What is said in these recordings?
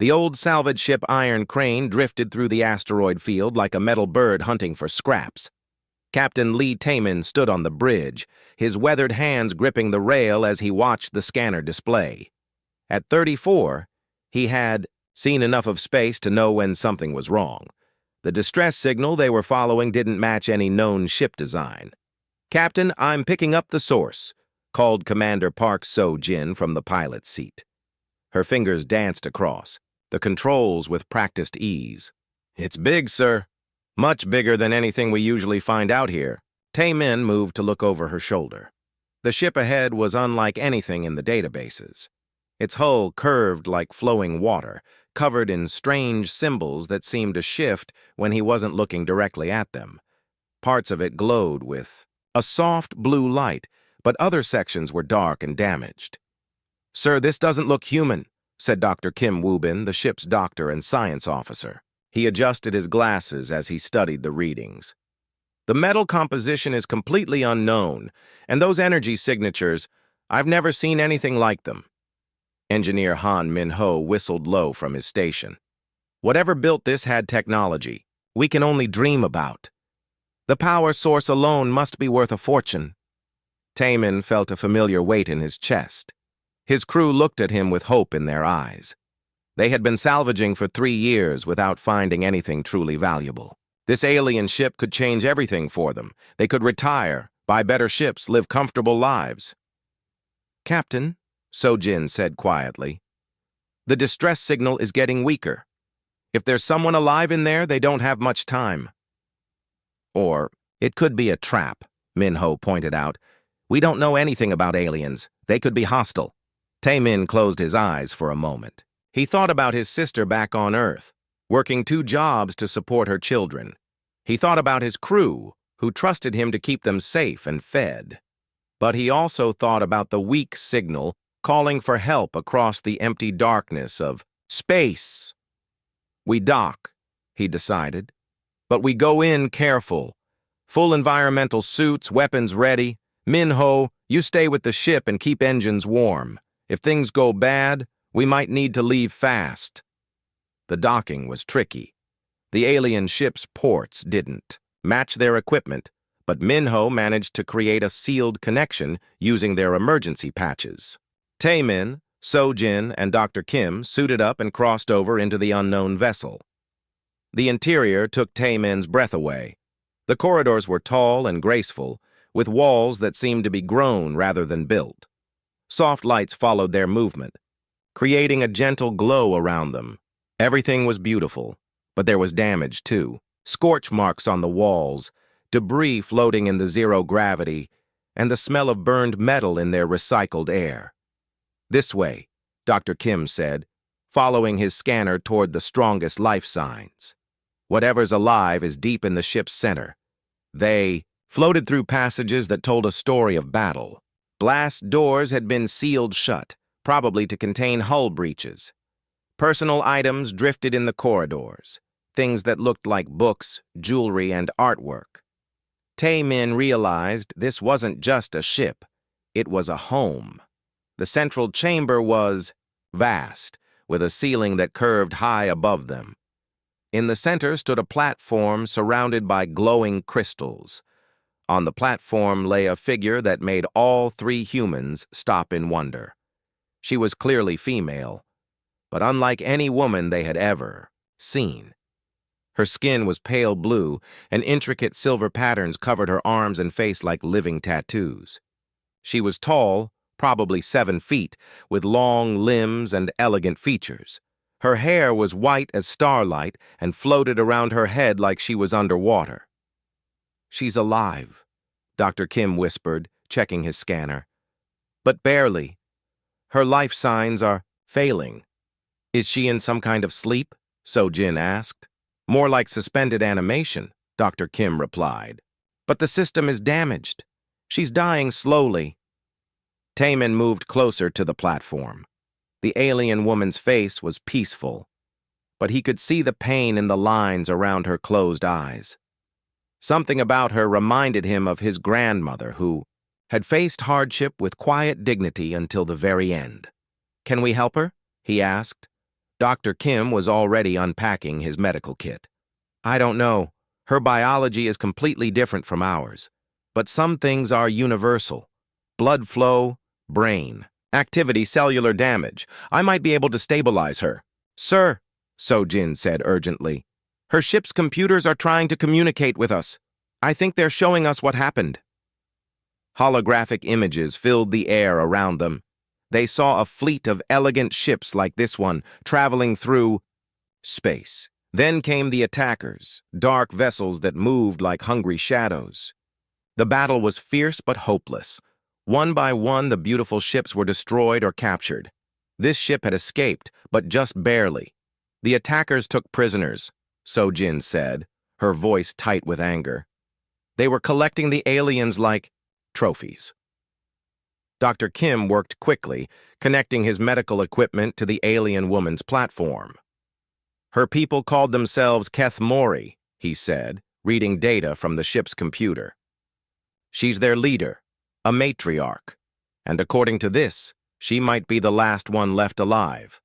The old salvage ship Iron Crane drifted through the asteroid field like a metal bird hunting for scraps. Captain Lee Taman stood on the bridge, his weathered hands gripping the rail as he watched the scanner display. At 34, he had seen enough of space to know when something was wrong. The distress signal they were following didn't match any known ship design. "Captain, I'm picking up the source," called Commander Park So-jin from the pilot's seat. Her fingers danced across, the controls with practiced ease. "It's big, sir. Much bigger than anything we usually find out here." Tae-min moved to look over her shoulder. The ship ahead was unlike anything in the databases. Its hull curved like flowing water, covered in strange symbols that seemed to shift when he wasn't looking directly at them. Parts of it glowed with a soft blue light, but other sections were dark and damaged. "Sir, this doesn't look human," said Dr. Kim Woo-bin, the ship's doctor and science officer. He adjusted his glasses as he studied the readings. "The metal composition is completely unknown, and those energy signatures, I've never seen anything like them." Engineer Han Min-ho whistled low from his station. "Whatever built this had technology we can only dream about. The power source alone must be worth a fortune." Taemin felt a familiar weight in his chest. His crew looked at him with hope in their eyes. They had been salvaging for 3 years without finding anything truly valuable. This alien ship could change everything for them. They could retire, buy better ships, live comfortable lives. "Captain," So-jin said quietly, "the distress signal is getting weaker. If there's someone alive in there, they don't have much time." "Or it could be a trap," Min-ho pointed out. "We don't know anything about aliens. They could be hostile." Tae-min closed his eyes for a moment. He thought about his sister back on Earth, working 2 jobs to support her children. He thought about his crew, who trusted him to keep them safe and fed. But he also thought about the weak signal calling for help across the empty darkness of space. "We dock," he decided, "but we go in careful. Full environmental suits, weapons ready. Min-ho, you stay with the ship and keep engines warm. If things go bad, we might need to leave fast." The docking was tricky. The alien ship's ports didn't match their equipment, but Min-ho managed to create a sealed connection using their emergency patches. Tae-min, So-jin, and Dr. Kim suited up and crossed over into the unknown vessel. The interior took Tae-min's breath away. The corridors were tall and graceful, with walls that seemed to be grown rather than built. Soft lights followed their movement, creating a gentle glow around them. Everything was beautiful, but there was damage too. Scorch marks on the walls, debris floating in the zero gravity, and the smell of burned metal in their recycled air. "This way," Dr. Kim said, following his scanner toward the strongest life signs. "Whatever's alive is deep in the ship's center." They floated through passages that told a story of battle. Blast doors had been sealed shut, probably to contain hull breaches. Personal items drifted in the corridors, things that looked like books, jewelry, and artwork. Tae-min realized this wasn't just a ship, it was a home. The central chamber was vast, with a ceiling that curved high above them. In the center stood a platform surrounded by glowing crystals. On the platform lay a figure that made all 3 humans stop in wonder. She was clearly female, but unlike any woman they had ever seen. Her skin was pale blue, and intricate silver patterns covered her arms and face like living tattoos. She was tall, probably 7 feet, with long limbs and elegant features. Her hair was white as starlight and floated around her head like she was underwater. "She's alive," Dr. Kim whispered, checking his scanner. "But barely. Her life signs are failing." "Is she in some kind of sleep?" So-jin asked. "More like suspended animation," Dr. Kim replied. "But the system is damaged. She's dying slowly." Taemin moved closer to the platform. The alien woman's face was peaceful, but he could see the pain in the lines around her closed eyes. Something about her reminded him of his grandmother, who had faced hardship with quiet dignity until the very end. "Can we help her?" he asked. Dr. Kim was already unpacking his medical kit. I don't know. Her biology is completely different from ours. But some things are universal. Blood flow, brain, activity, cellular damage. I might be able to stabilize her. Sir, Sojin said urgently. Her ship's computers are trying to communicate with us. I think they're showing us what happened. Holographic images filled the air around them. They saw a fleet of elegant ships like this one traveling through space. Then came the attackers, dark vessels that moved like hungry shadows. The battle was fierce but hopeless. One by one, the beautiful ships were destroyed or captured. This ship had escaped, but just barely. The attackers took prisoners, Sojin said, her voice tight with anger. They were collecting the aliens like trophies. Dr. Kim worked quickly, connecting his medical equipment to the alien woman's platform. Her people called themselves Kethmori, he said, reading data from the ship's computer. She's their leader, a matriarch, and according to this, she might be the last one left alive.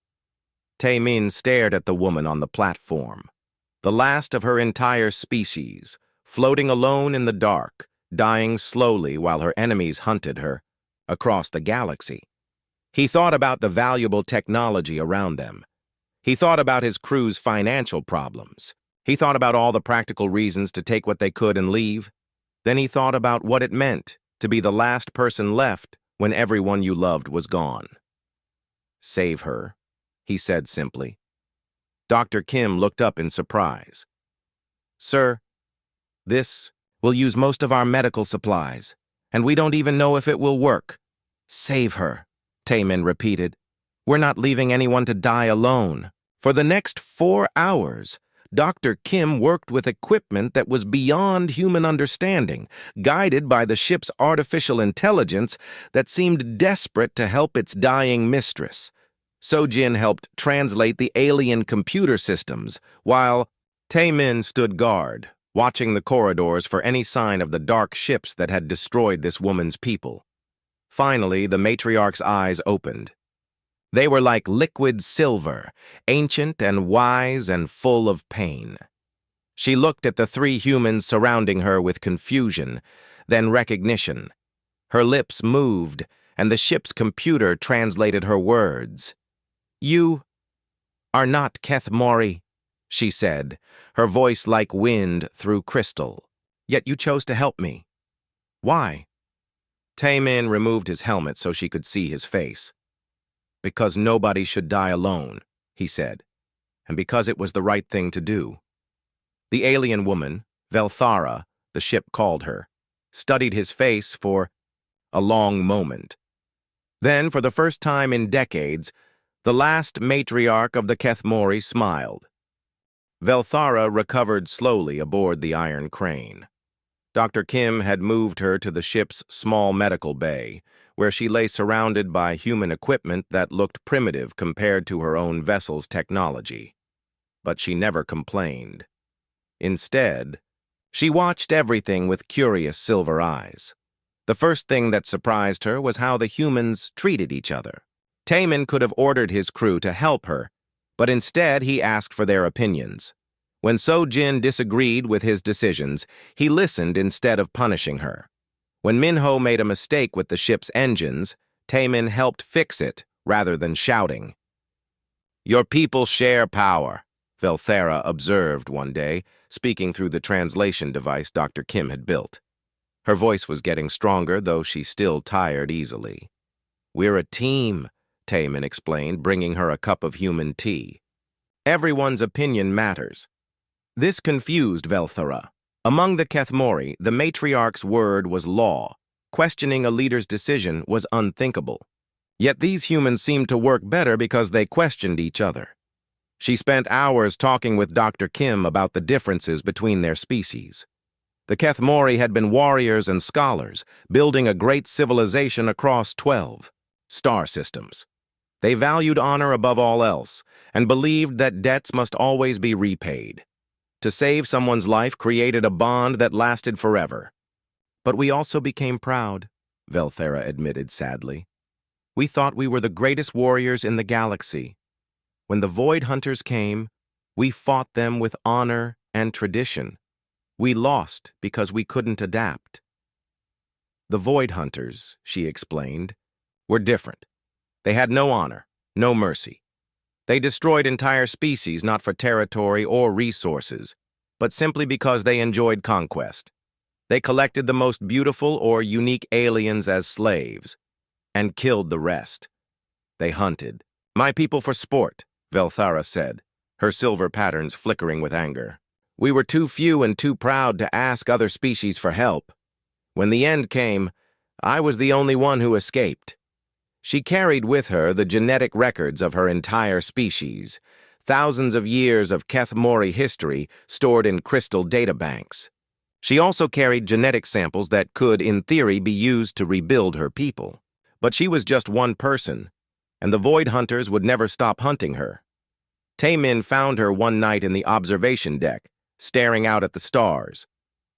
Taemin stared at the woman on the platform, the last of her entire species, floating alone in the dark, dying slowly while her enemies hunted her across the galaxy. He thought about the valuable technology around them. He thought about his crew's financial problems. He thought about all the practical reasons to take what they could and leave. Then he thought about what it meant to be the last person left when everyone you loved was gone. Save her, he said simply. Dr. Kim looked up in surprise. Sir, this will use most of our medical supplies, and we don't even know if it will work. Save her, Taemin repeated. We're not leaving anyone to die alone. For the next 4 hours, Dr. Kim worked with equipment that was beyond human understanding, guided by the ship's artificial intelligence that seemed desperate to help its dying mistress. Sojin helped translate the alien computer systems, while Taemin stood guard, watching the corridors for any sign of the dark ships that had destroyed this woman's people. Finally, the matriarch's eyes opened. They were like liquid silver, ancient and wise and full of pain. She looked at the 3 humans surrounding her with confusion, then recognition. Her lips moved, and the ship's computer translated her words. You are not Kethmori, she said, her voice like wind through crystal. Yet you chose to help me. Why? Taemin removed his helmet so she could see his face. Because nobody should die alone, he said, and because it was the right thing to do. The alien woman, Velthara, the ship called her, studied his face for a long moment. Then, for the first time in decades, the last matriarch of the Kethmori smiled. Velthara recovered slowly aboard the iron crane. Dr. Kim had moved her to the ship's small medical bay, where she lay surrounded by human equipment that looked primitive compared to her own vessel's technology. But she never complained. Instead, she watched everything with curious silver eyes. The first thing that surprised her was how the humans treated each other. Taemin could have ordered his crew to help her, but instead he asked for their opinions. When Sojin disagreed with his decisions, he listened instead of punishing her. When Minho made a mistake with the ship's engines, Taemin helped fix it rather than shouting. Your people share power, Velthara observed one day, speaking through the translation device Dr. Kim had built. Her voice was getting stronger, though she still tired easily. We're a team, Taemin explained, bringing her a cup of human tea. Everyone's opinion matters. This confused Velthara. Among the Kethmori, the matriarch's word was law. Questioning a leader's decision was unthinkable. Yet these humans seemed to work better because they questioned each other. She spent hours talking with Dr. Kim about the differences between their species. The Kethmori had been warriors and scholars, building a great civilization across 12 star systems. They valued honor above all else, and believed that debts must always be repaid. To save someone's life created a bond that lasted forever. But we also became proud, Velthara admitted sadly. We thought we were the greatest warriors in the galaxy. When the Void Hunters came, we fought them with honor and tradition. We lost because we couldn't adapt. The Void Hunters, she explained, were different. They had no honor, no mercy. They destroyed entire species not for territory or resources, but simply because they enjoyed conquest. They collected the most beautiful or unique aliens as slaves, and killed the rest. They hunted. "My people for sport," Velthara said, her silver patterns flickering with anger. "We were too few and too proud to ask other species for help. When the end came, I was the only one who escaped." She carried with her the genetic records of her entire species, thousands of years of Kethmori history stored in crystal databanks. She also carried genetic samples that could, in theory, be used to rebuild her people. But she was just one person, and the Void Hunters would never stop hunting her. Taemin found her one night in the observation deck, staring out at the stars.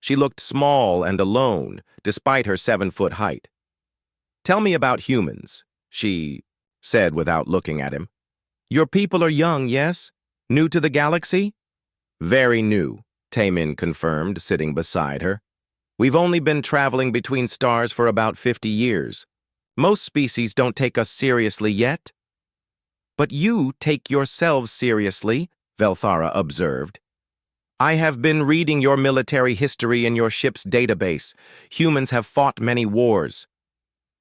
She looked small and alone, despite her 7-foot height. "Tell me about humans," she said without looking at him. "Your people are young, yes? New to the galaxy?" "Very new," Taemin confirmed, sitting beside her. "We've only been traveling between stars for about 50 years. Most species don't take us seriously yet." "But you take yourselves seriously," Velthara observed. "I have been reading your military history in your ship's database. Humans have fought many wars."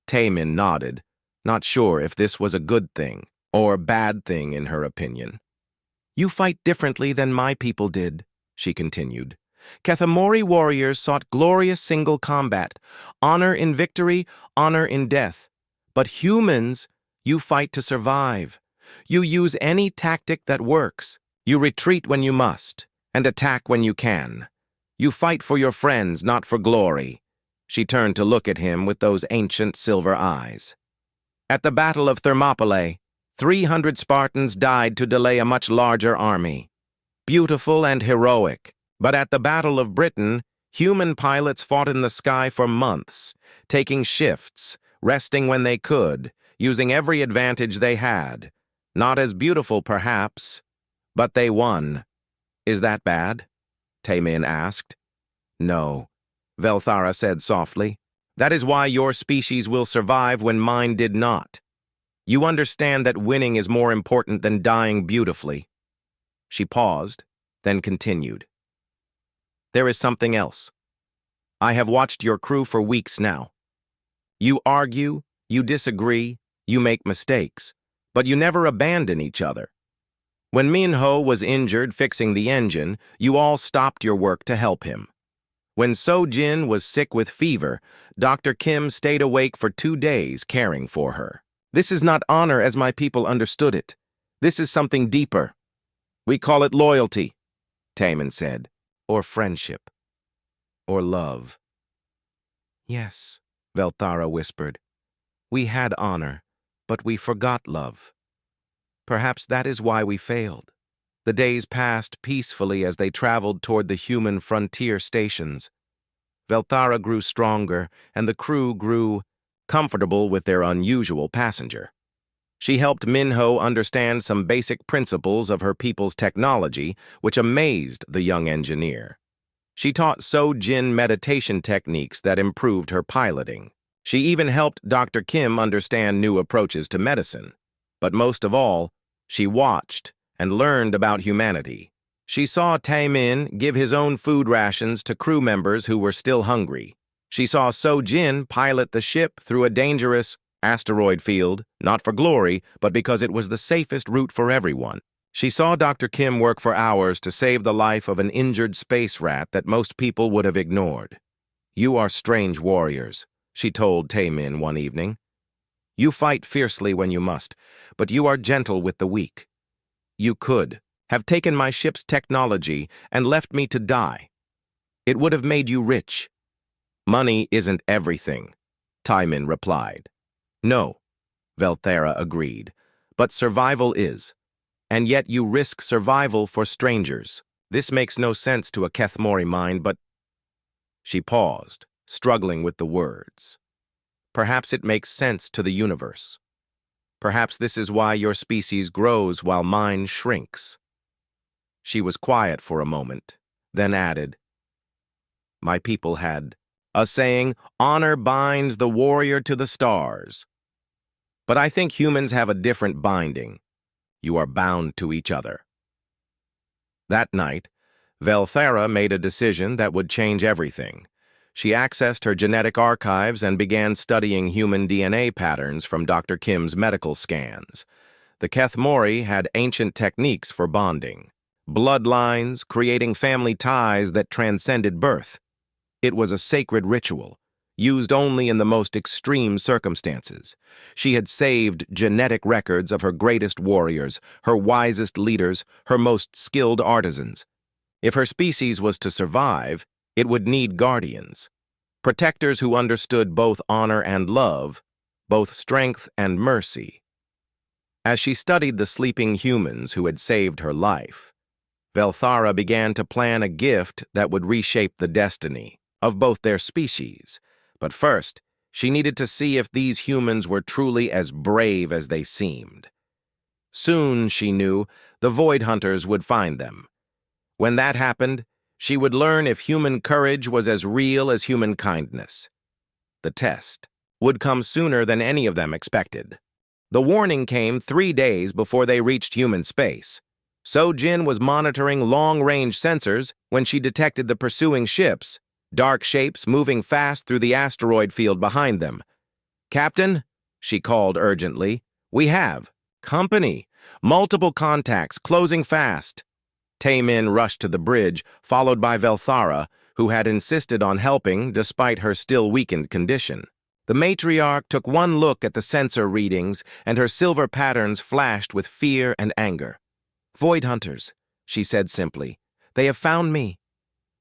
Taemin nodded, not sure if this was a good thing or bad thing in her opinion. "You fight differently than my people did," she continued. "Kethmori warriors sought glorious single combat, honor in victory, honor in death. But humans, you fight to survive. You use any tactic that works. You retreat when you must, and attack when you can. You fight for your friends, not for glory." She turned to look at him with those ancient silver eyes. "At the Battle of Thermopylae, 300 Spartans died to delay a much larger army. Beautiful and heroic. But at the Battle of Britain, human pilots fought in the sky for months, taking shifts, resting when they could, using every advantage they had. Not as beautiful, perhaps, but they won." "Is that bad?" Taemin asked. "No," Velthara said softly. "That is why your species will survive when mine did not. You understand that winning is more important than dying beautifully." She paused, then continued. "There is something else. I have watched your crew for weeks now. You argue, you disagree, you make mistakes, but you never abandon each other. When Minho was injured fixing the engine, you all stopped your work to help him. When So-Jin was sick with fever, Dr. Kim stayed awake for 2 days caring for her. This is not honor as my people understood it. This is something deeper. We call it loyalty," Taemin said, "or friendship, or love." "Yes," Velthara whispered. "We had honor, but we forgot love. Perhaps that is why we failed." The days passed peacefully as they traveled toward the human frontier stations. Velthara grew stronger, and the crew grew comfortable with their unusual passenger. She helped Minho understand some basic principles of her people's technology, which amazed the young engineer. She taught So-Jin meditation techniques that improved her piloting. She even helped Dr. Kim understand new approaches to medicine. But most of all, she watched and learned about humanity. She saw Taemin give his own food rations to crew members who were still hungry. She saw So-Jin pilot the ship through a dangerous asteroid field, not for glory, but because it was the safest route for everyone. She saw Dr. Kim work for hours to save the life of an injured space rat that most people would have ignored. "You are strange warriors," she told Taemin one evening. "You fight fiercely when you must, but you are gentle with the weak. You could have taken my ship's technology and left me to die. It would have made you rich." "Money isn't everything," Taemin replied. "No," Velthara agreed, "but survival is. And yet you risk survival for strangers. This makes no sense to a Kethmori mind, but—" She paused, struggling with the words. "Perhaps it makes sense to the universe." Perhaps this is why your species grows while mine shrinks." She was quiet for a moment, then added, "My people had a saying, 'Honor binds the warrior to the stars.' But I think humans have a different binding. You are bound to each other." That night, Velthara made a decision that would change everything. She accessed her genetic archives and began studying human DNA patterns from Dr. Kim's medical scans. The Kethmori had ancient techniques for bonding. Bloodlines, creating family ties that transcended birth. It was a sacred ritual, used only in the most extreme circumstances. She had saved genetic records of her greatest warriors, her wisest leaders, her most skilled artisans. If her species was to survive, it would need guardians, protectors who understood both honor and love, both strength and mercy. As she studied the sleeping humans who had saved her life, Velthara began to plan a gift that would reshape the destiny of both their species. But first, she needed to see if these humans were truly as brave as they seemed. Soon, she knew, the Void Hunters would find them. When that happened, she would learn if human courage was as real as human kindness. The test would come sooner than any of them expected. The warning came 3 days before they reached human space. So-Jin was monitoring long-range sensors when she detected the pursuing ships, dark shapes moving fast through the asteroid field behind them. "Captain," she called urgently, "we have company. Multiple contacts, closing fast." Taemin rushed to the bridge, followed by Velthara, who had insisted on helping despite her still weakened condition. The Matriarch took one look at the sensor readings, and her silver patterns flashed with fear and anger. "Void Hunters," she said simply. "They have found me."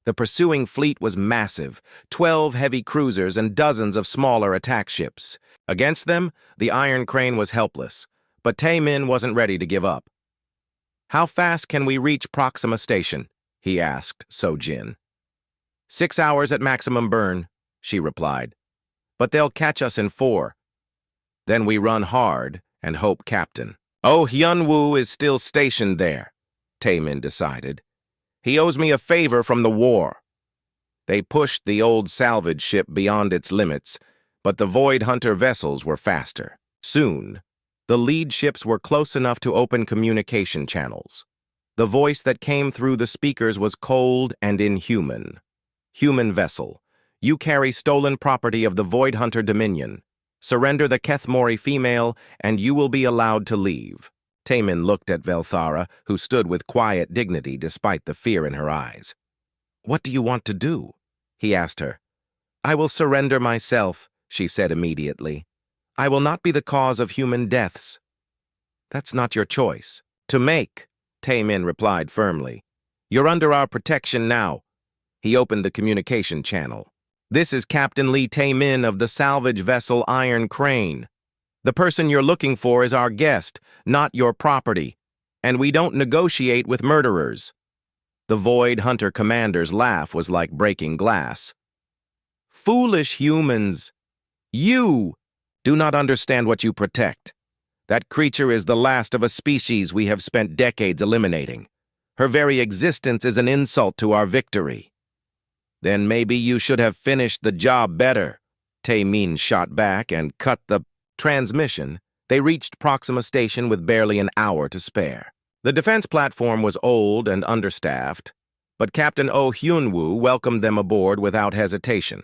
The pursuing fleet was massive, 12 heavy cruisers and dozens of smaller attack ships. Against them, the Iron Crane was helpless, but Taemin wasn't ready to give up. "How fast can we reach Proxima Station?" he asked So-Jin. 6 hours at maximum burn," she replied. "But they'll catch us in 4. Then we run hard and hope, Captain." "Oh, Hyunwoo is still stationed there," Taemin decided. "He owes me a favor from the war." They pushed the old salvage ship beyond its limits, but the Void Hunter vessels were faster. Soon, the lead ships were close enough to open communication channels. The voice that came through the speakers was cold and inhuman. "Human vessel, you carry stolen property of the Void Hunter Dominion. Surrender the Kethmori female, and you will be allowed to leave." Taemin looked at Velthara, who stood with quiet dignity despite the fear in her eyes. "What do you want to do?" he asked her. "I will surrender myself," she said immediately. "I will not be the cause of human deaths." "That's not your choice to make," Taemin replied firmly. "You're under our protection now." He opened the communication channel. "This is Captain Lee Taemin of the salvage vessel Iron Crane. The person you're looking for is our guest, not your property, and we don't negotiate with murderers." The Void Hunter commander's laugh was like breaking glass. "Foolish humans! You do not understand what you protect. That creature is the last of a species we have spent decades eliminating. Her very existence is an insult to our victory." "Then maybe you should have finished the job better," Taemin shot back and cut the transmission. They reached Proxima Station with barely an hour to spare. The defense platform was old and understaffed, but Captain Oh Hyunwoo welcomed them aboard without hesitation.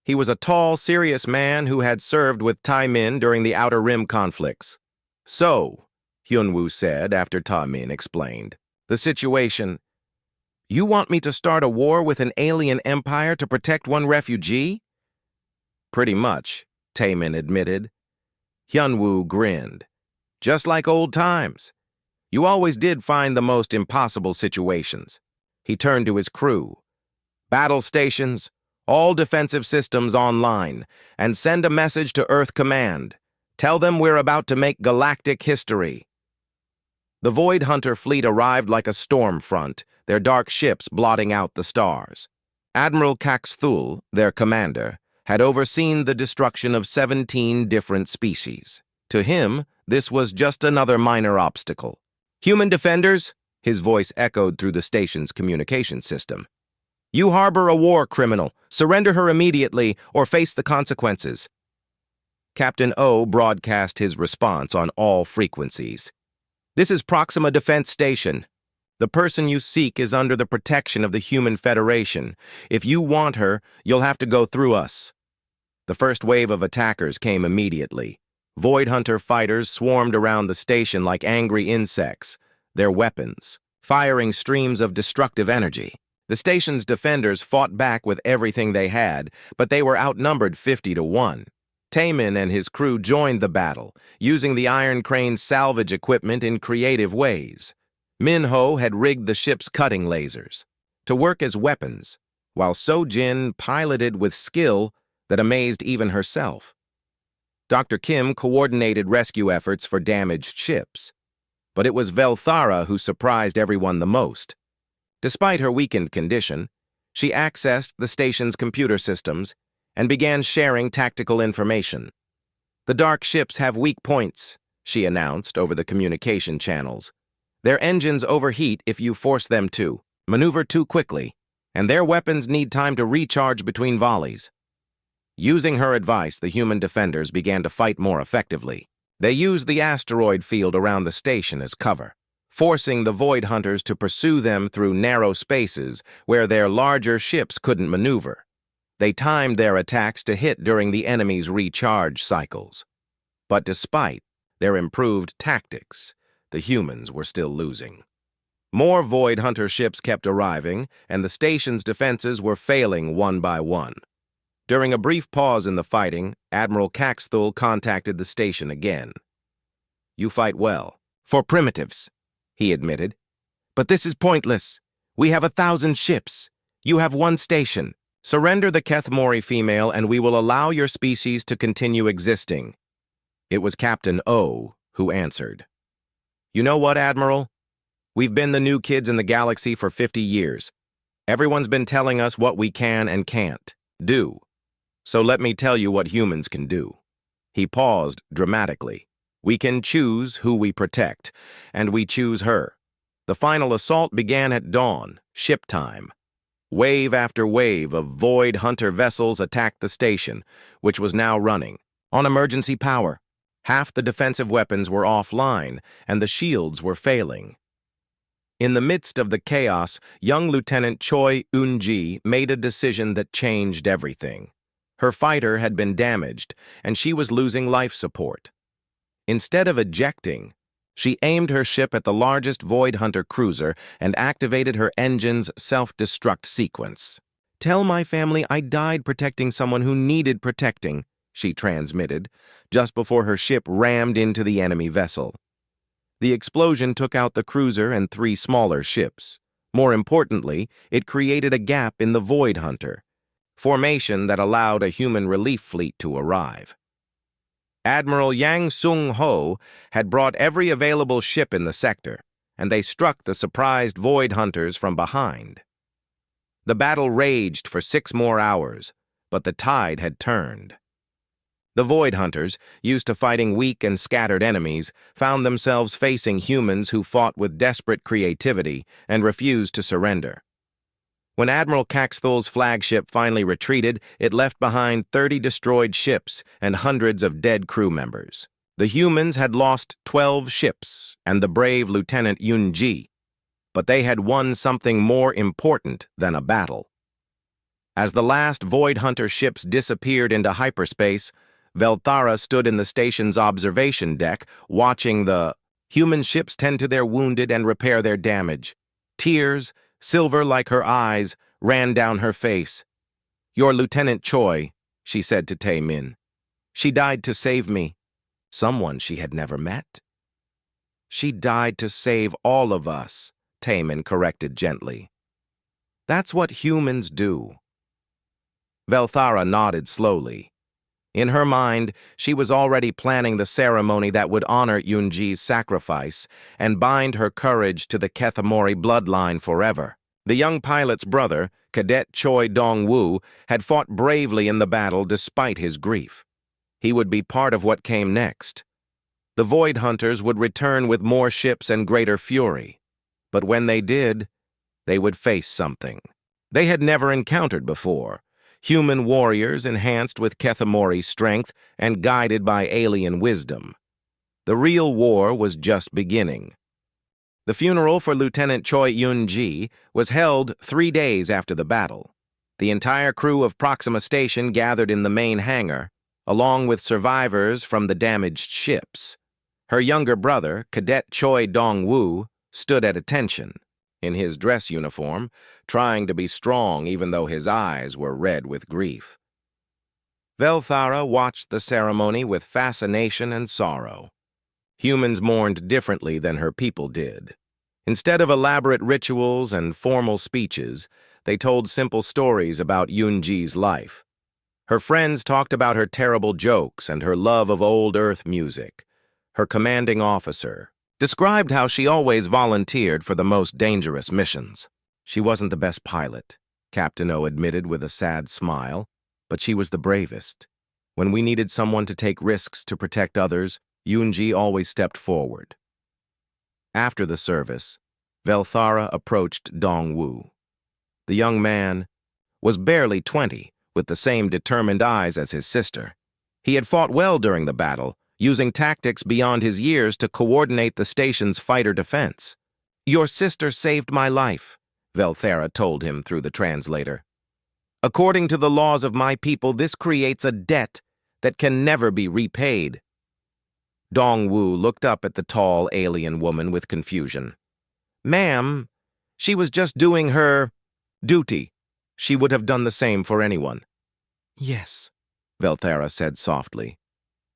He was a tall, serious man who had served with Taemin during the Outer Rim conflicts. "So," Hyunwoo said after Taemin explained, "the situation. You want me to start a war with an alien empire to protect one refugee?" "Pretty much," Taemin admitted. Hyunwoo grinned. "Just like old times. You always did find the most impossible situations." He turned to his crew. "Battle stations, all defensive systems online, and send a message to Earth Command. Tell them we're about to make galactic history." The Void Hunter fleet arrived like a storm front, their dark ships blotting out the stars. Admiral Kaxthul, their commander, had overseen the destruction of 17 different species. To him, This was just another minor obstacle. "Human defenders," his voice echoed through the station's communication system. "You harbor a war criminal. Surrender her immediately or face the consequences." Captain O broadcast his response on all frequencies. "This is Proxima Defense Station. The person you seek is under the protection of the Human Federation. If you want her, you'll have to go through us." The first wave of attackers came immediately. Void Hunter fighters swarmed around the station like angry insects, their weapons firing streams of destructive energy. The station's defenders fought back with everything they had, but they were outnumbered 50-1. Taemin and his crew joined the battle, using the Iron Crane's salvage equipment in creative ways. Minho had rigged the ship's cutting lasers to work as weapons, while Sojin piloted with skill that amazed even herself. Dr. Kim coordinated rescue efforts for damaged ships, but it was Velthara who surprised everyone the most. Despite her weakened condition, she accessed the station's computer systems and began sharing tactical information. "The dark ships have weak points," she announced over the communication channels. "Their engines overheat if you force them to, maneuver too quickly, and their weapons need time to recharge between volleys." Using her advice, the human defenders began to fight more effectively. They used the asteroid field around the station as cover, forcing the Void Hunters to pursue them through narrow spaces where their larger ships couldn't maneuver. They timed their attacks to hit during the enemy's recharge cycles. But despite their improved tactics, the humans were still losing. More Void Hunter ships kept arriving, and the station's defenses were failing one by one. During a brief pause in the fighting, Admiral Caxthul contacted the station again. "You fight well. For primitives," he admitted. "But this is pointless. We have 1,000 ships. You have one station. Surrender the Kethmori female and we will allow your species to continue existing." It was Captain O who answered. "You know what, Admiral? We've been the new kids in the galaxy for 50 years. Everyone's been telling us what we can and can't do. So let me tell you what humans can do." He paused dramatically. "We can choose who we protect, and we choose her." The final assault began at dawn, ship time. Wave after wave of Void Hunter vessels attacked the station, which was now running on emergency power. Half the defensive weapons were offline, and the shields were failing. In the midst of the chaos, young Lieutenant Choi Eun-ji made a decision that changed everything. Her fighter had been damaged, and she was losing life support. Instead of ejecting, she aimed her ship at the largest Void Hunter cruiser and activated her engine's self-destruct sequence. "Tell my family I died protecting someone who needed protecting," she transmitted, just before her ship rammed into the enemy vessel. The explosion took out the cruiser and 3 smaller ships. More importantly, it created a gap in the Void Hunter formation that allowed a human relief fleet to arrive. Admiral Yang Sung-ho had brought every available ship in the sector, and they struck the surprised Void Hunters from behind. The battle raged for 6 more hours, but the tide had turned. The Void Hunters, used to fighting weak and scattered enemies, found themselves facing humans who fought with desperate creativity and refused to surrender. When Admiral Caxthul's flagship finally retreated, it left behind 30 destroyed ships and hundreds of dead crew members. The humans had lost 12 ships and the brave Lieutenant Yun-ji, but they had won something more important than a battle. As the last Void Hunter ships disappeared into hyperspace, Velthara stood in the station's observation deck, watching the human ships tend to their wounded and repair their damage. Tears, silver like her eyes, ran down her face. "Your Lieutenant Choi," she said to Taemin. "She died to save me." Someone she had never met. "She died to save all of us," Taemin corrected gently. "That's what humans do." Velthara nodded slowly. In her mind, she was already planning the ceremony that would honor Yunji's sacrifice and bind her courage to the Kethamori bloodline forever. The young pilot's brother, Cadet Choi Dong-woo, had fought bravely in the battle despite his grief. He would be part of what came next. The Void Hunters would return with more ships and greater fury. But when they did, they would face something they had never encountered before. Human warriors enhanced with Kethemori's strength and guided by alien wisdom. The real war was just beginning. The funeral for Lieutenant Choi Yun-ji was held 3 days after the battle. The entire crew of Proxima Station gathered in the main hangar, along with survivors from the damaged ships. Her younger brother, Cadet Choi Dong-woo, stood at attention, in his dress uniform, trying to be strong even though his eyes were red with grief. Velthara watched the ceremony with fascination and sorrow. Humans mourned differently than her people did. Instead of elaborate rituals and formal speeches, they told simple stories about Yun-ji's life. Her friends talked about her terrible jokes and her love of old Earth music. Her commanding officer described how she always volunteered for the most dangerous missions. She wasn't the best pilot, Captain O admitted with a sad smile, but she was the bravest. When we needed someone to take risks to protect others, Yun-ji always stepped forward. After the service, Velthara approached Dong-woo. The young man was barely 20, with the same determined eyes as his sister. He had fought well during the battle, using tactics beyond his years to coordinate the station's fighter defense. "Your sister saved my life," Velthara told him through the translator. "According to the laws of my people, this creates a debt that can never be repaid." Dong-woo looked up at the tall alien woman with confusion. "Ma'am, she was just doing her duty. She would have done the same for anyone." "Yes," Velthara said softly.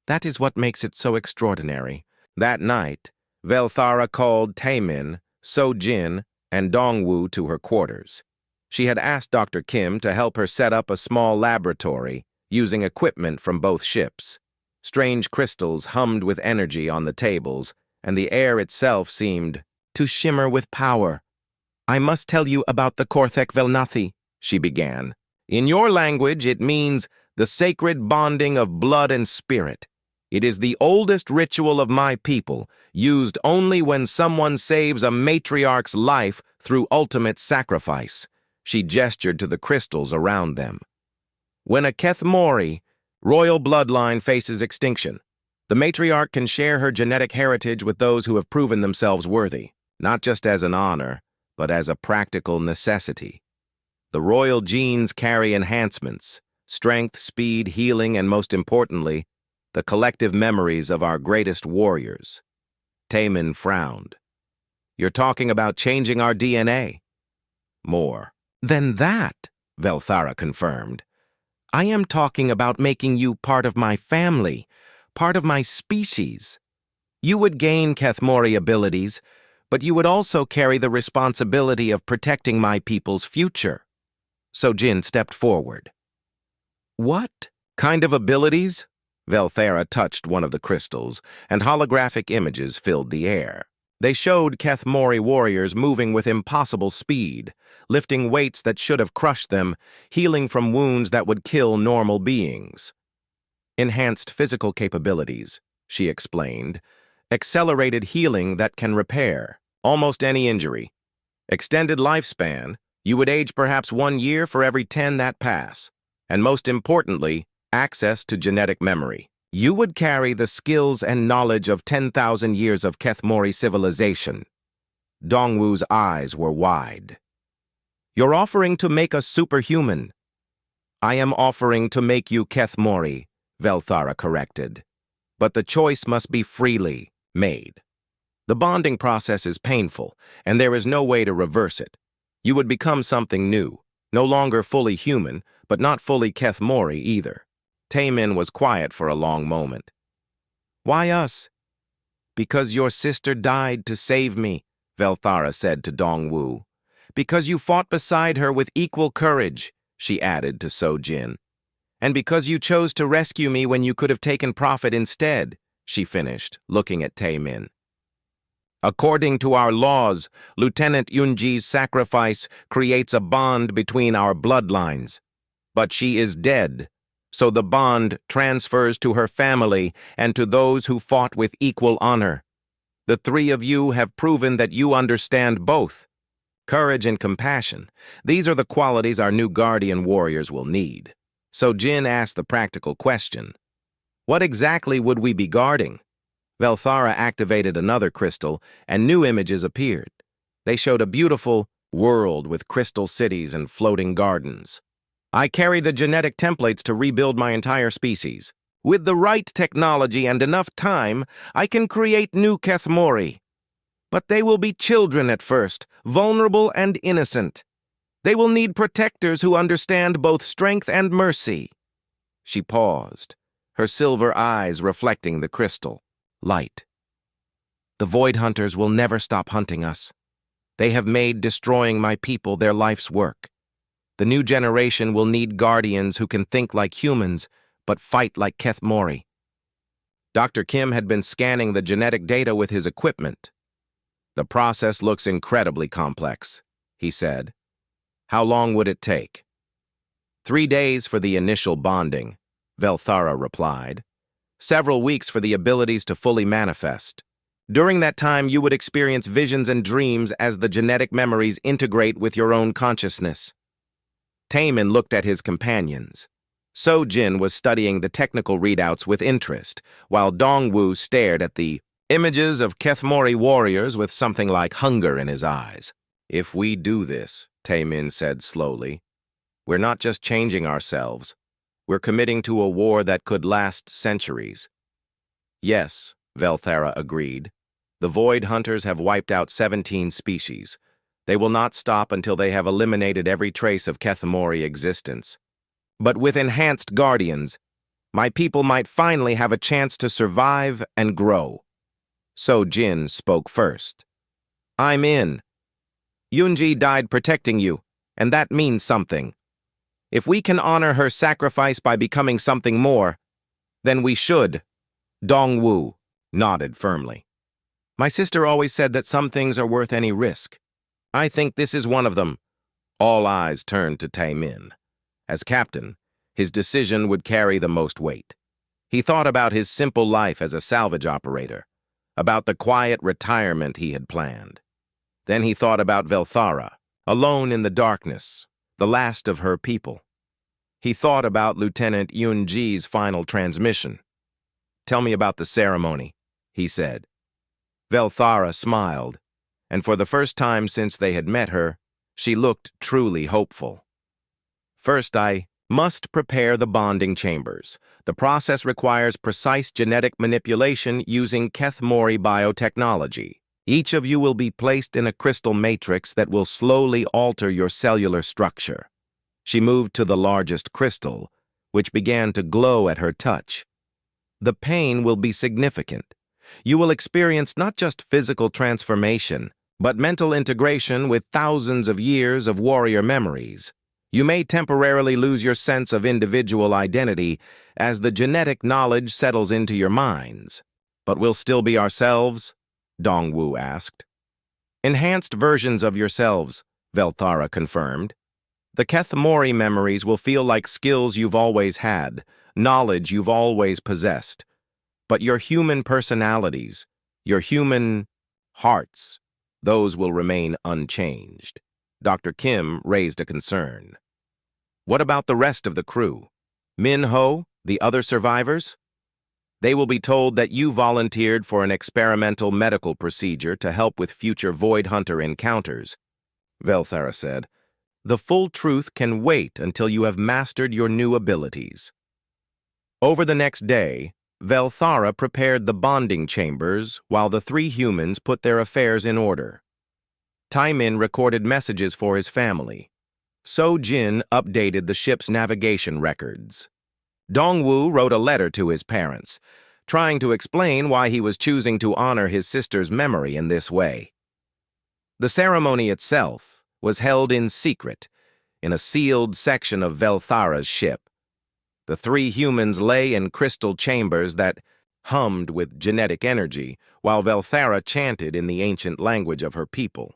"That is what makes it so extraordinary." That night, Velthara called Taemin, So-jin, and Dong-woo to her quarters. She had asked Dr. Kim to help her set up a small laboratory using equipment from both ships. Strange crystals hummed with energy on the tables, and the air itself seemed to shimmer with power. "I must tell you about the Korthek Velnathi," she began. "In your language, it means the sacred bonding of blood and spirit. It is the oldest ritual of my people, used only when someone saves a matriarch's life through ultimate sacrifice." She gestured to the crystals around them. "When a Kethmori, royal bloodline, faces extinction, the matriarch can share her genetic heritage with those who have proven themselves worthy, not just as an honor, but as a practical necessity. The royal genes carry enhancements, strength, speed, healing, and most importantly, the collective memories of our greatest warriors." Taemin frowned. "You're talking about changing our DNA?" "More than that," Velthara confirmed. "I am talking about making you part of my family, part of my species. You would gain Kethmori abilities, but you would also carry the responsibility of protecting my people's future." So-jin stepped forward. "What kind of abilities?" Velthara touched one of the crystals, and holographic images filled the air. They showed Kethmori warriors moving with impossible speed, lifting weights that should have crushed them, healing from wounds that would kill normal beings. "Enhanced physical capabilities," she explained. "Accelerated healing that can repair almost any injury. Extended lifespan, you would age perhaps 1 year for every 10 that pass. And most importantly, access to genetic memory. You would carry the skills and knowledge of 10,000 years of Kethmori civilization." Dongwoo's eyes were wide. "You're offering to make us superhuman." "I am offering to make you Kethmori," Velthara corrected. "But the choice must be freely made. The bonding process is painful, and there is no way to reverse it. You would become something new, no longer fully human, but not fully Kethmori either." Taemin was quiet for a long moment. "Why us?" "Because your sister died to save me," Velthara said to Dong-woo. "Because you fought beside her with equal courage," she added to So-jin. "And because you chose to rescue me when you could have taken profit instead," she finished, looking at Taemin. "According to our laws, Lieutenant Yunji's sacrifice creates a bond between our bloodlines. But she is dead, so the bond transfers to her family and to those who fought with equal honor. The three of you have proven that you understand both. Courage and compassion. These are the qualities our new guardian warriors will need. So Jin asked the practical question. What exactly would we be guarding? Velthara activated another crystal, and new images appeared. They showed a beautiful world with crystal cities and floating gardens. I carry the genetic templates to rebuild my entire species. With the right technology and enough time, I can create new Kethmori. But they will be children at first, vulnerable and innocent. They will need protectors who understand both strength and mercy. She paused, her silver eyes reflecting the crystal light. The Void Hunters will never stop hunting us. They have made destroying my people their life's work. The new generation will need guardians who can think like humans, but fight like Kethmori. Dr. Kim had been scanning the genetic data with his equipment. The process looks incredibly complex, he said. How long would it take? 3 days for the initial bonding, Velthara replied. Several weeks for the abilities to fully manifest. During that time, you would experience visions and dreams as the genetic memories integrate with your own consciousness. Taemin looked at his companions. So-Jin was studying the technical readouts with interest, while Dongwu stared at the images of Kethmori warriors with something like hunger in his eyes. If we do this, Taemin said slowly, we're not just changing ourselves. We're committing to a war that could last centuries. Yes, Velthara agreed. The Void Hunters have wiped out 17 species. They will not stop until they have eliminated every trace of Kethmori existence. But with enhanced guardians, my people might finally have a chance to survive and grow. So Jin spoke first. I'm in. Yunji died protecting you, and that means something. If we can honor her sacrifice by becoming something more, then we should. Dongwu nodded firmly. My sister always said that some things are worth any risk. I think this is one of them. All eyes turned to Taemin. As captain, his decision would carry the most weight. He thought about his simple life as a salvage operator, about the quiet retirement he had planned. Then he thought about Velthara, alone in the darkness, the last of her people. He thought about Lieutenant Yunji's final transmission. Tell me about the ceremony, he said. Velthara smiled, and for the first time since they had met her, she looked truly hopeful. First, I must prepare the bonding chambers. The process requires precise genetic manipulation using Kethmori biotechnology. Each of you will be placed in a crystal matrix that will slowly alter your cellular structure. She moved to the largest crystal, which began to glow at her touch. The pain will be significant. You will experience not just physical transformation, but mental integration with thousands of years of warrior memories. You may temporarily lose your sense of individual identity as the genetic knowledge settles into your minds. But we'll still be ourselves? Dongwu asked. Enhanced versions of yourselves, Velthara confirmed. The Kethmori memories will feel like skills you've always had, knowledge you've always possessed. But your human personalities, your human hearts, those will remain unchanged. Dr. Kim raised a concern. What about the rest of the crew? Min-Ho, the other survivors? They will be told that you volunteered for an experimental medical procedure to help with future Void Hunter encounters, Velthara said. The full truth can wait until you have mastered your new abilities. Over the next day, Velthara prepared the bonding chambers while the three humans put their affairs in order. Taemin recorded messages for his family. So-Jin updated the ship's navigation records. Dongwu wrote a letter to his parents, trying to explain why he was choosing to honor his sister's memory in this way. The ceremony itself was held in secret in a sealed section of Velthara's ship. The three humans lay in crystal chambers that hummed with genetic energy, while Velthara chanted in the ancient language of her people.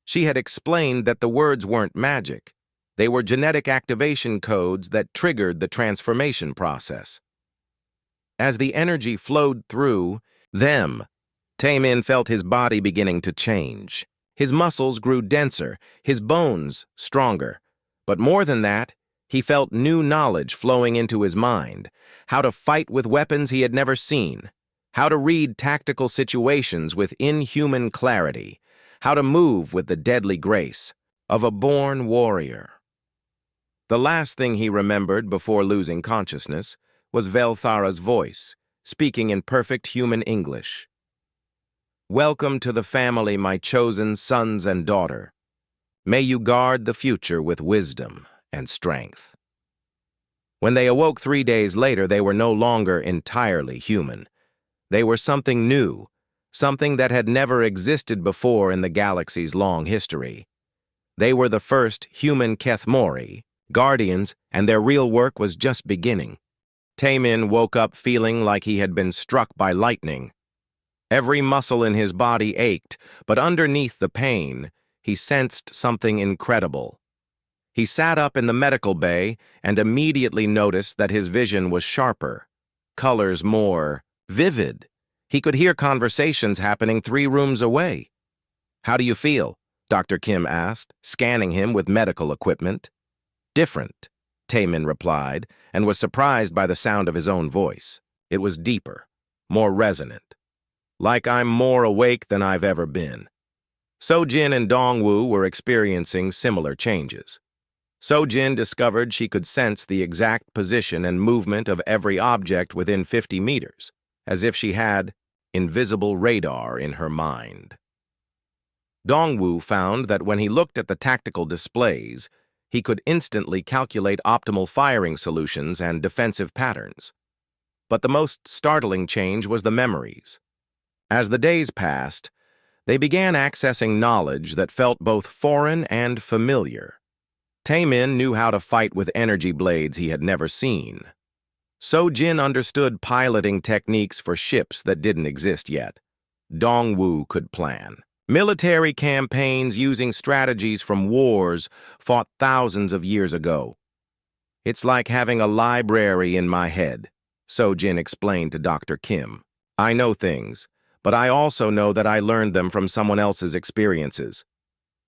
She had explained that the words weren't magic. They were genetic activation codes that triggered the transformation process. As the energy flowed through them, Taemin felt his body beginning to change. His muscles grew denser, his bones stronger. But more than that, he felt new knowledge flowing into his mind, how to fight with weapons he had never seen, how to read tactical situations with inhuman clarity, how to move with the deadly grace of a born warrior. The last thing he remembered before losing consciousness was Velthara's voice, speaking in perfect human English. "Welcome to the family, my chosen sons and daughter. May you guard the future with wisdom and strength." When they awoke 3 days later, they were no longer entirely human. They were something new, something that had never existed before in the galaxy's long history. They were the first human Kethmori, guardians, and their real work was just beginning. Taemin woke up feeling like he had been struck by lightning. Every muscle in his body ached, but underneath the pain, he sensed something incredible. He sat up in the medical bay and immediately noticed that his vision was sharper, colors more vivid. He could hear conversations happening 3 rooms away. "How do you feel?" Dr. Kim asked, scanning him with medical equipment. "Different," Taemin replied, and was surprised by the sound of his own voice. It was deeper, more resonant. "Like I'm more awake than I've ever been." Sojin and Dongwoo were experiencing similar changes. Sojin discovered she could sense the exact position and movement of every object within 50 meters, as if she had invisible radar in her mind. Dongwoo found that when he looked at the tactical displays, he could instantly calculate optimal firing solutions and defensive patterns. But the most startling change was the memories. As the days passed, they began accessing knowledge that felt both foreign and familiar. Taemin knew how to fight with energy blades he had never seen. Sojin understood piloting techniques for ships that didn't exist yet. Dongwoo could plan military campaigns using strategies from wars fought thousands of years ago. "It's like having a library in my head," Sojin explained to Dr. Kim. "I know things, but I also know that I learned them from someone else's experiences."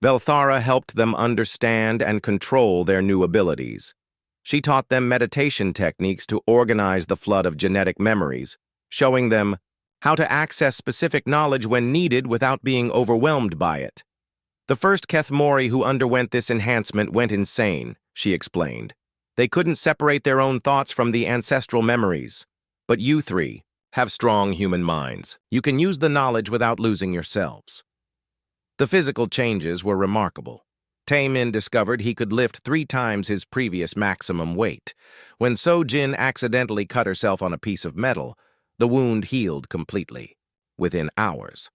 Velthara helped them understand and control their new abilities. She taught them meditation techniques to organize the flood of genetic memories, showing them how to access specific knowledge when needed without being overwhelmed by it. "The first Kethmori who underwent this enhancement went insane," she explained. "They couldn't separate their own thoughts from the ancestral memories. But you 3 have strong human minds. You can use the knowledge without losing yourselves." The physical changes were remarkable. Taemin discovered he could lift 3 times his previous maximum weight. When Sojin accidentally cut herself on a piece of metal, the wound healed completely, within hours.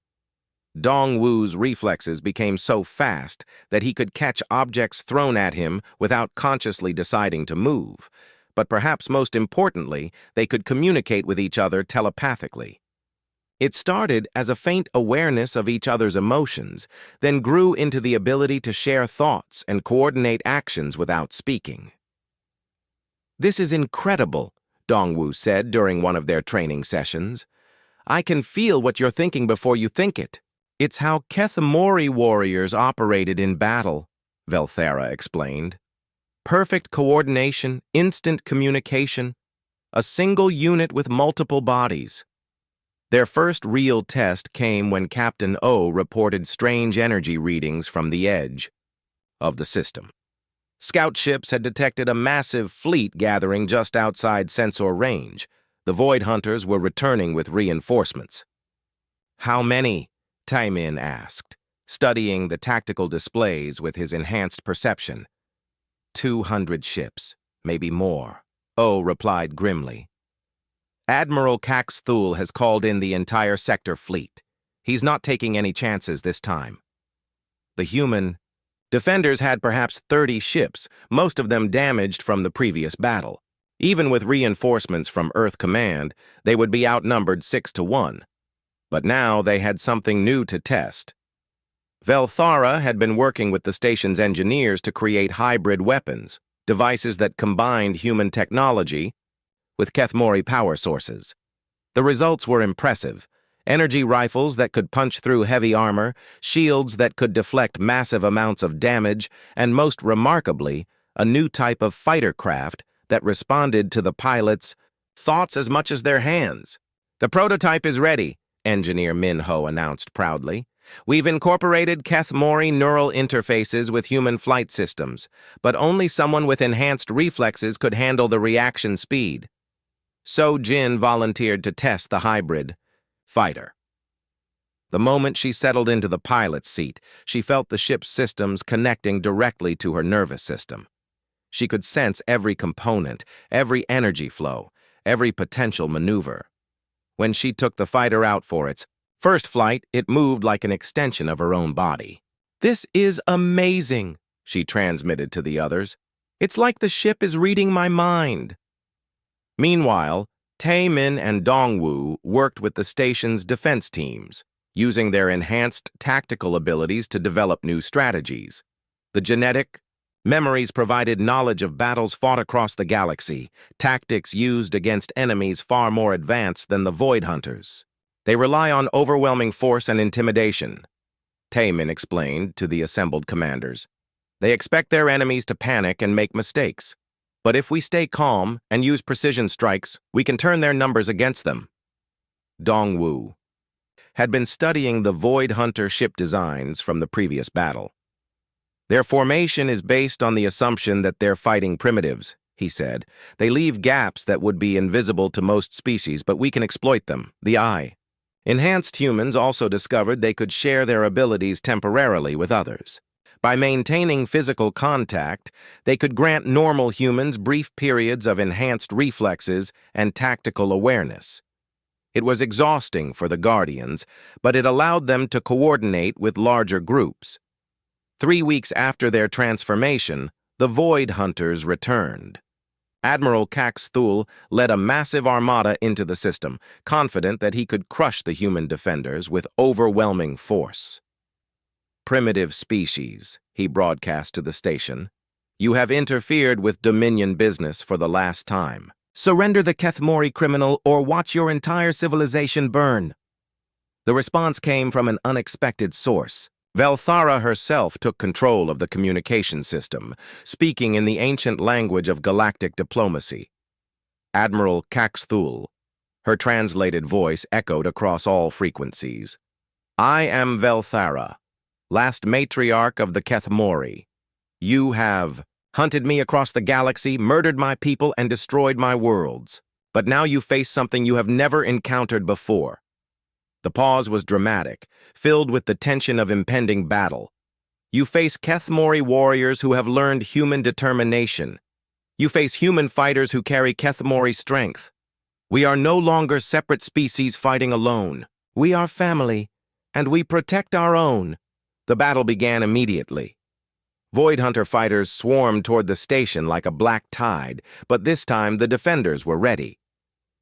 Dongwoo's reflexes became so fast that he could catch objects thrown at him without consciously deciding to move. But perhaps most importantly, they could communicate with each other telepathically. It started as a faint awareness of each other's emotions, then grew into the ability to share thoughts and coordinate actions without speaking. "This is incredible," Dongwoo said during one of their training sessions. "I can feel what you're thinking before you think it." "It's how Kethmori warriors operated in battle," Velthara explained. "Perfect coordination, instant communication, a single unit with multiple bodies." Their first real test came when Captain O reported strange energy readings from the edge of the system. Scout ships had detected a massive fleet gathering just outside sensor range. The Void Hunters were returning with reinforcements. "How many?" Taemin asked, studying the tactical displays with his enhanced perception. 200 ships, maybe more," O replied grimly. "Admiral Caxthul has called in the entire sector fleet. He's not taking any chances this time." The human defenders had perhaps 30 ships, most of them damaged from the previous battle. Even with reinforcements from Earth Command, they would be outnumbered 6-1. But now they had something new to test. Velthara had been working with the station's engineers to create hybrid weapons, devices that combined human technology with Kethmori power sources. The results were impressive. Energy rifles that could punch through heavy armor, shields that could deflect massive amounts of damage, and most remarkably, a new type of fighter craft that responded to the pilots' thoughts as much as their hands. "The prototype is ready," Engineer Minho announced proudly. "We've incorporated Kethmori neural interfaces with human flight systems, but only someone with enhanced reflexes could handle the reaction speed." So Jin volunteered to test the hybrid fighter. The moment she settled into the pilot's seat, she felt the ship's systems connecting directly to her nervous system. She could sense every component, every energy flow, every potential maneuver. When she took the fighter out for its first flight, it moved like an extension of her own body. "This is amazing," she transmitted to the others. "It's like the ship is reading my mind." Meanwhile, Taemin and Dongwoo worked with the station's defense teams, using their enhanced tactical abilities to develop new strategies. The genetic memories provided knowledge of battles fought across the galaxy, tactics used against enemies far more advanced than the Void Hunters. "They rely on overwhelming force and intimidation," Taemin explained to the assembled commanders. "They expect their enemies to panic and make mistakes. But if we stay calm and use precision strikes, we can turn their numbers against them." Dongwoo had been studying the Void Hunter ship designs from the previous battle. "Their formation is based on the assumption that they're fighting primitives," he said. "They leave gaps that would be invisible to most species, but we can exploit them, the eye." Enhanced humans also discovered they could share their abilities temporarily with others. By maintaining physical contact, they could grant normal humans brief periods of enhanced reflexes and tactical awareness. It was exhausting for the Guardians, but it allowed them to coordinate with larger groups. 3 weeks after their transformation, the Void Hunters returned. Admiral Caxthul led a massive armada into the system, confident that he could crush the human defenders with overwhelming force. "Primitive species," he broadcast to the station. "You have interfered with Dominion business for the last time. Surrender the Kethmori criminal or watch your entire civilization burn." The response came from an unexpected source. Velthara herself took control of the communication system, speaking in the ancient language of galactic diplomacy. Admiral Caxthul. Her translated voice echoed across all frequencies. "I am Velthara, last matriarch of the Kethmori. You have hunted me across the galaxy, murdered my people, and destroyed my worlds. But now you face something you have never encountered before." The pause was dramatic, filled with the tension of impending battle. "You face Kethmori warriors who have learned human determination. You face human fighters who carry Kethmori strength. We are no longer separate species fighting alone. We are family, and we protect our own." The battle began immediately. Void Hunter fighters swarmed toward the station like a black tide, but this time the defenders were ready.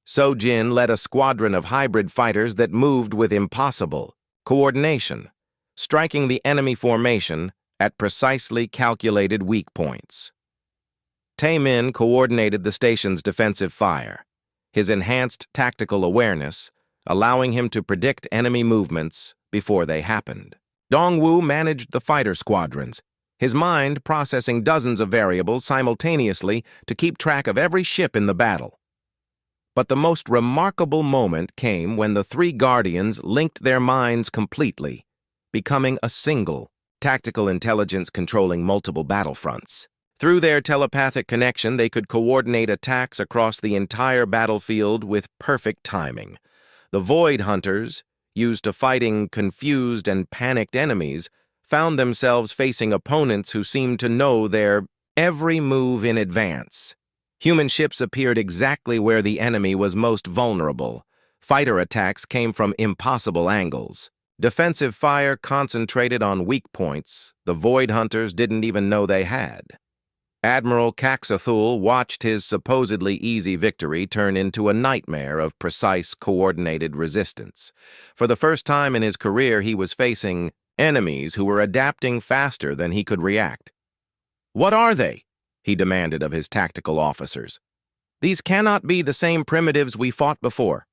Sojin led a squadron of hybrid fighters that moved with impossible coordination, striking the enemy formation at precisely calculated weak points. Taemin coordinated the station's defensive fire, his enhanced tactical awareness allowing him to predict enemy movements before they happened. Dongwoo managed the fighter squadrons, his mind processing dozens of variables simultaneously to keep track of every ship in the battle. But the most remarkable moment came when the three Guardians linked their minds completely, becoming a single, tactical intelligence controlling multiple battlefronts. Through their telepathic connection, they could coordinate attacks across the entire battlefield with perfect timing. The Void Hunters, used to fighting confused and panicked enemies, found themselves facing opponents who seemed to know their every move in advance. Human ships appeared exactly where the enemy was most vulnerable. Fighter attacks came from impossible angles. Defensive fire concentrated on weak points the Void Hunters didn't even know they had. Admiral Caxthul watched his supposedly easy victory turn into a nightmare of precise, coordinated resistance. For the first time in his career, he was facing enemies who were adapting faster than he could react. "What are they?" he demanded of his tactical officers. "These cannot be the same primitives we fought before."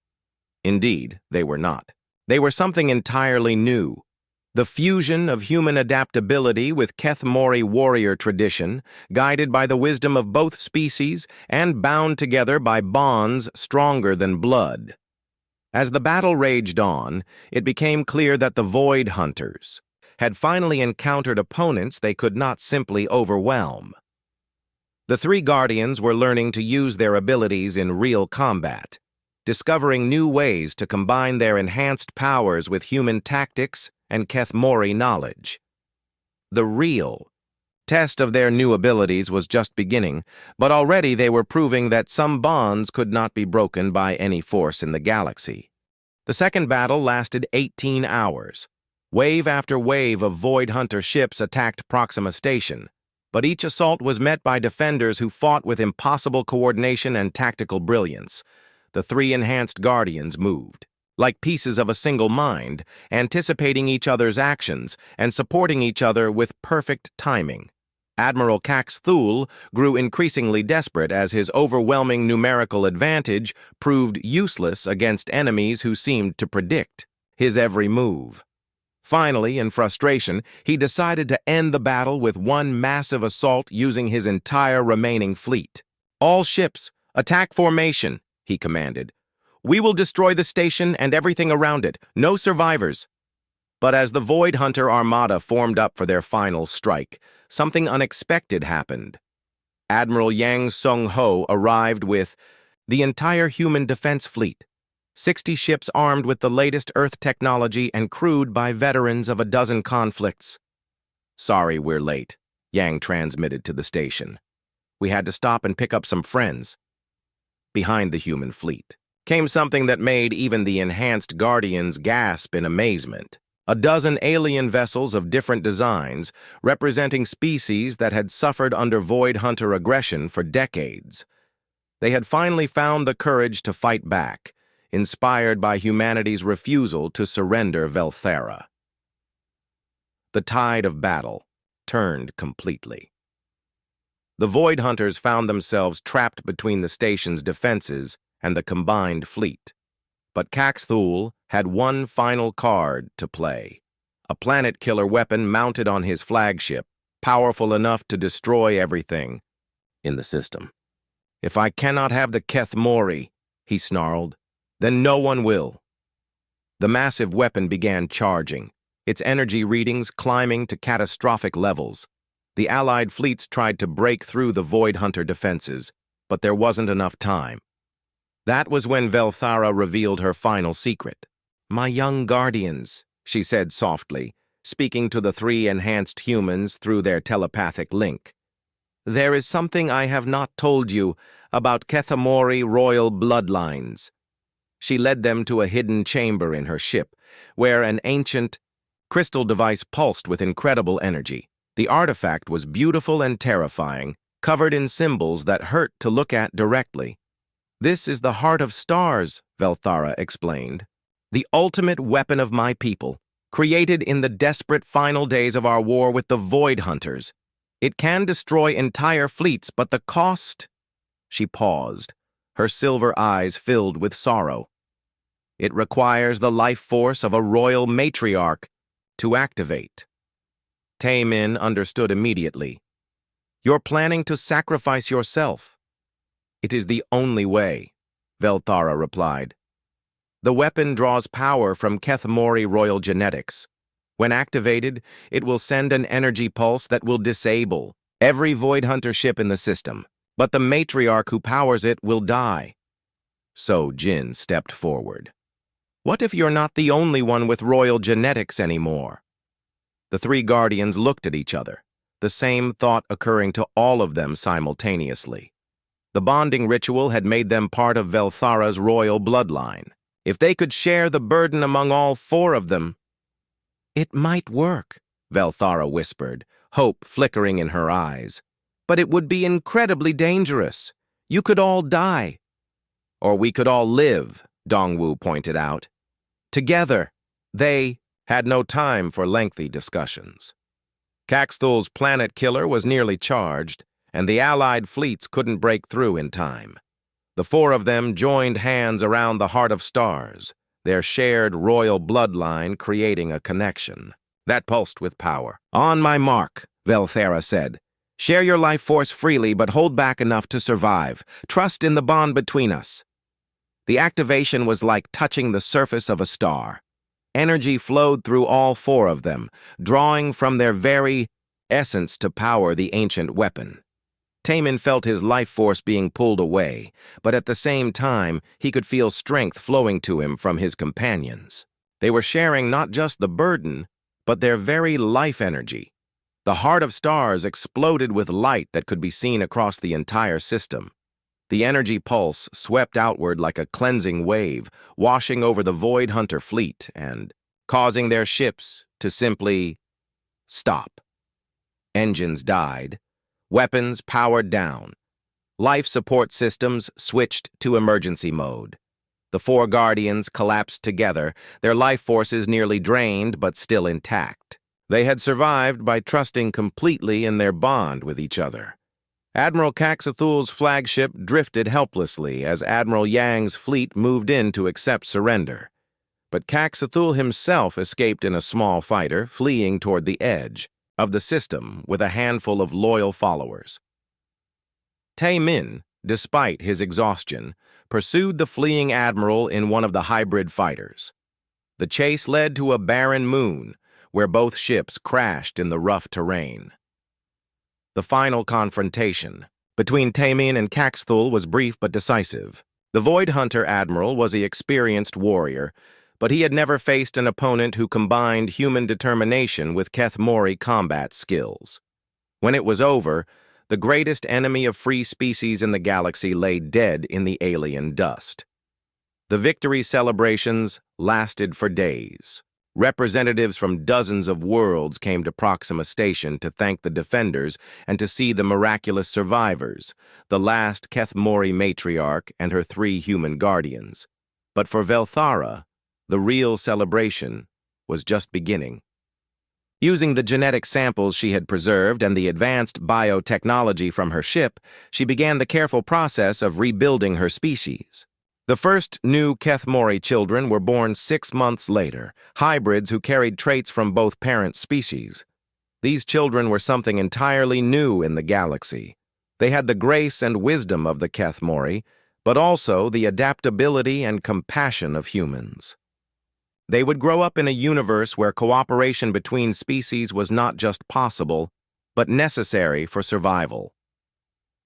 Indeed, they were not. They were something entirely new. The fusion of human adaptability with Keth-Mori warrior tradition, guided by the wisdom of both species and bound together by bonds stronger than blood. As the battle raged on, it became clear that the Void Hunters had finally encountered opponents they could not simply overwhelm. The three Guardians were learning to use their abilities in real combat, discovering new ways to combine their enhanced powers with human tactics and Keth-Mori knowledge. The real test of their new abilities was just beginning, but already they were proving that some bonds could not be broken by any force in the galaxy. The second battle lasted 18 hours. Wave after wave of Void Hunter ships attacked Proxima Station, but each assault was met by defenders who fought with impossible coordination and tactical brilliance. The three enhanced Guardians moved, like pieces of a single mind, anticipating each other's actions and supporting each other with perfect timing. Admiral Cax Thule grew increasingly desperate as his overwhelming numerical advantage proved useless against enemies who seemed to predict his every move. Finally, in frustration, he decided to end the battle with one massive assault using his entire remaining fleet. "All ships, attack formation," he commanded. "We will destroy the station and everything around it. No survivors." But as the Void Hunter Armada formed up for their final strike, something unexpected happened. Admiral Yang Sung-ho arrived with the entire human defense fleet, 60 ships armed with the latest Earth technology and crewed by veterans of a dozen conflicts. "Sorry we're late," Yang transmitted to the station. "We had to stop and pick up some friends." Behind the human fleet came something that made even the enhanced Guardians gasp in amazement. A dozen alien vessels of different designs, representing species that had suffered under Void Hunter aggression for decades. They had finally found the courage to fight back, inspired by humanity's refusal to surrender Velthara. The tide of battle turned completely. The Void Hunters found themselves trapped between the station's defenses and the combined fleet. But Cax Thule had one final card to play, a planet-killer weapon mounted on his flagship, powerful enough to destroy everything in the system. "If I cannot have the Keth-Mori," he snarled, "then no one will." The massive weapon began charging, its energy readings climbing to catastrophic levels. The Allied fleets tried to break through the Void Hunter defenses, but there wasn't enough time. That was when Velthara revealed her final secret. "My young Guardians," she said softly, speaking to the three enhanced humans through their telepathic link. "There is something I have not told you about Keth-Mori royal bloodlines." She led them to a hidden chamber in her ship, where an ancient crystal device pulsed with incredible energy. The artifact was beautiful and terrifying, covered in symbols that hurt to look at directly. "This is the heart of stars," Velthara explained. "The ultimate weapon of my people, created in the desperate final days of our war with the Void Hunters. It can destroy entire fleets, but the cost—" She paused, her silver eyes filled with sorrow. "It requires the life force of a royal matriarch to activate." Taemin understood immediately. "You're planning to sacrifice yourself." "It is the only way," Velthara replied. "The weapon draws power from Keth-Mori royal genetics. When activated, it will send an energy pulse that will disable every Void Hunter ship in the system, but the matriarch who powers it will die." So Jin stepped forward. "What if you're not the only one with royal genetics anymore?" The three Guardians looked at each other, the same thought occurring to all of them simultaneously. The bonding ritual had made them part of Velthara's royal bloodline. If they could share the burden among all four of them— "It might work," Velthara whispered, hope flickering in her eyes. "But it would be incredibly dangerous. You could all die." "Or we could all live," Dongwu pointed out. "Together." They had no time for lengthy discussions. Caxthul's planet killer was nearly charged, and the Allied fleets couldn't break through in time. The four of them joined hands around the Heart of Stars, their shared royal bloodline creating a connection that pulsed with power. "On my mark," Velthera said. "Share your life force freely, but hold back enough to survive. Trust in the bond between us." The activation was like touching the surface of a star. Energy flowed through all four of them, drawing from their very essence to power the ancient weapon. Taman felt his life force being pulled away, but at the same time, he could feel strength flowing to him from his companions. They were sharing not just the burden, but their very life energy. The Heart of Stars exploded with light that could be seen across the entire system. The energy pulse swept outward like a cleansing wave, washing over the Void Hunter fleet and causing their ships to simply stop. Engines died. Weapons powered down. Life support systems switched to emergency mode. The four Guardians collapsed together, their life forces nearly drained but still intact. They had survived by trusting completely in their bond with each other. Admiral Caxthul's flagship drifted helplessly as Admiral Yang's fleet moved in to accept surrender. But Caxthul himself escaped in a small fighter, fleeing toward the edge of the system with a handful of loyal followers. Taemin, despite his exhaustion, pursued the fleeing admiral in one of the hybrid fighters. The chase led to a barren moon, where both ships crashed in the rough terrain. The final confrontation between Taemin and Caxthul was brief but decisive. The Void Hunter admiral was an experienced warrior, but he had never faced an opponent who combined human determination with Keth-Mori combat skills. When it was over, the greatest enemy of free species in the galaxy lay dead in the alien dust. The victory celebrations lasted for days. Representatives from dozens of worlds came to Proxima Station to thank the defenders and to see the miraculous survivors, the last Keth-Mori Matriarch and her 3 human guardians. But for Velthara, the real celebration was just beginning. Using the genetic samples she had preserved and the advanced biotechnology from her ship, she began the careful process of rebuilding her species. The first new Keth-Mori children were born 6 months later, hybrids who carried traits from both parent species. These children were something entirely new in the galaxy. They had the grace and wisdom of the Keth-Mori, but also the adaptability and compassion of humans. They would grow up in a universe where cooperation between species was not just possible, but necessary for survival.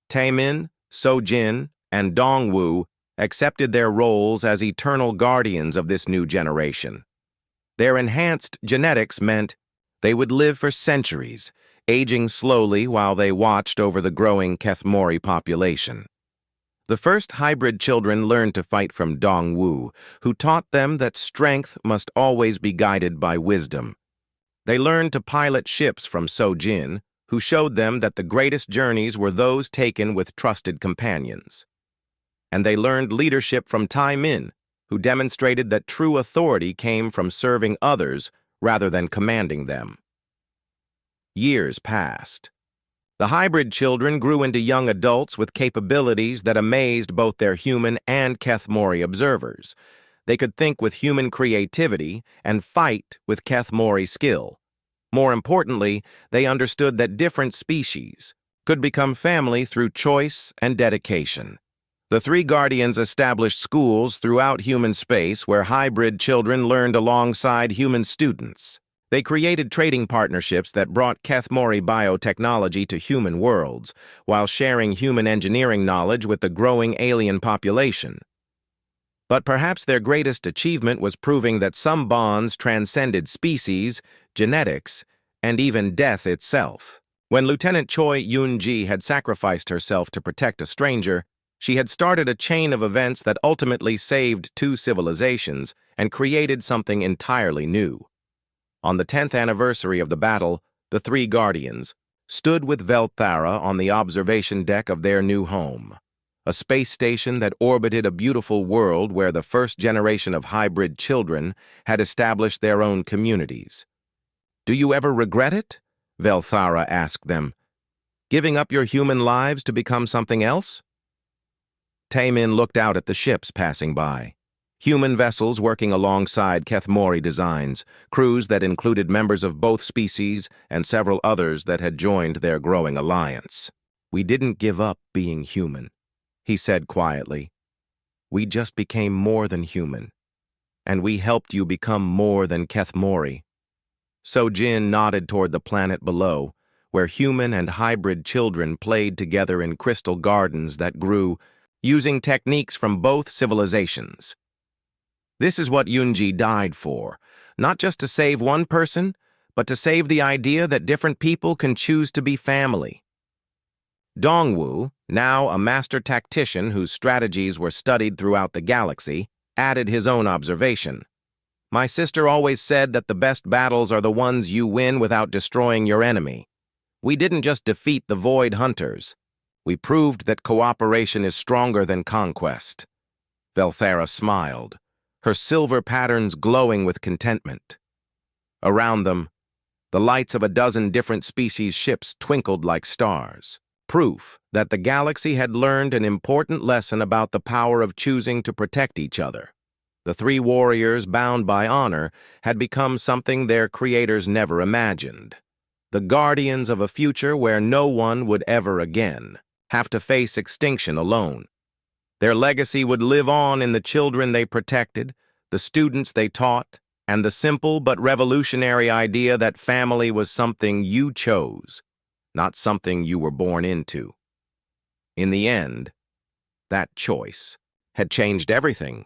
Taemin, Sojin, and Dongwu accepted their roles as eternal guardians of this new generation. Their enhanced genetics meant they would live for centuries, aging slowly while they watched over the growing Keth-Mori population. The first hybrid children learned to fight from Dongwu, who taught them that strength must always be guided by wisdom. They learned to pilot ships from Sojin, who showed them that the greatest journeys were those taken with trusted companions. And they learned leadership from Taemin, who demonstrated that true authority came from serving others rather than commanding them. Years passed. The hybrid children grew into young adults with capabilities that amazed both their human and Keth-Mori observers. They could think with human creativity and fight with Keth-Mori skill. More importantly, they understood that different species could become family through choice and dedication. The 3 Guardians established schools throughout human space where hybrid children learned alongside human students. They created trading partnerships that brought Keth-Mori biotechnology to human worlds, while sharing human engineering knowledge with the growing alien population. But perhaps their greatest achievement was proving that some bonds transcended species, genetics, and even death itself. When Lieutenant Choi Yun-ji had sacrificed herself to protect a stranger, she had started a chain of events that ultimately saved 2 civilizations and created something entirely new. On the 10th anniversary of the battle, the 3 Guardians stood with Velthara on the observation deck of their new home. a space station that orbited a beautiful world where the first generation of hybrid children had established their own communities. "Do you ever regret it?" Velthara asked them. "Giving up your human lives to become something else?" Taemin looked out at the ships passing by. Human vessels working alongside Kethmori designs, crews that included members of both species and several others that had joined their growing alliance. "We didn't give up being human," he said quietly. "We just became more than human. And we helped you become more than Kethmori." Sojin nodded toward the planet below, where human and hybrid children played together in crystal gardens that grew using techniques from both civilizations. This is what Yunji died for, not just to save one person, but to save the idea that different people can choose to be family. Dongwu, now a master tactician whose strategies were studied throughout the galaxy, added his own observation. "My sister always said that the best battles are the ones you win without destroying your enemy. We didn't just defeat the Void Hunters. We proved that cooperation is stronger than conquest." Velthara smiled, her silver patterns glowing with contentment. Around them, the lights of a dozen different species' ships twinkled like stars, proof that the galaxy had learned an important lesson about the power of choosing to protect each other. The three warriors, bound by honor, had become something their creators never imagined. The guardians of a future where no one would ever again have to face extinction alone. Their legacy would live on in the children they protected, the students they taught, and the simple but revolutionary idea that family was something you chose, not something you were born into. In the end, that choice had changed everything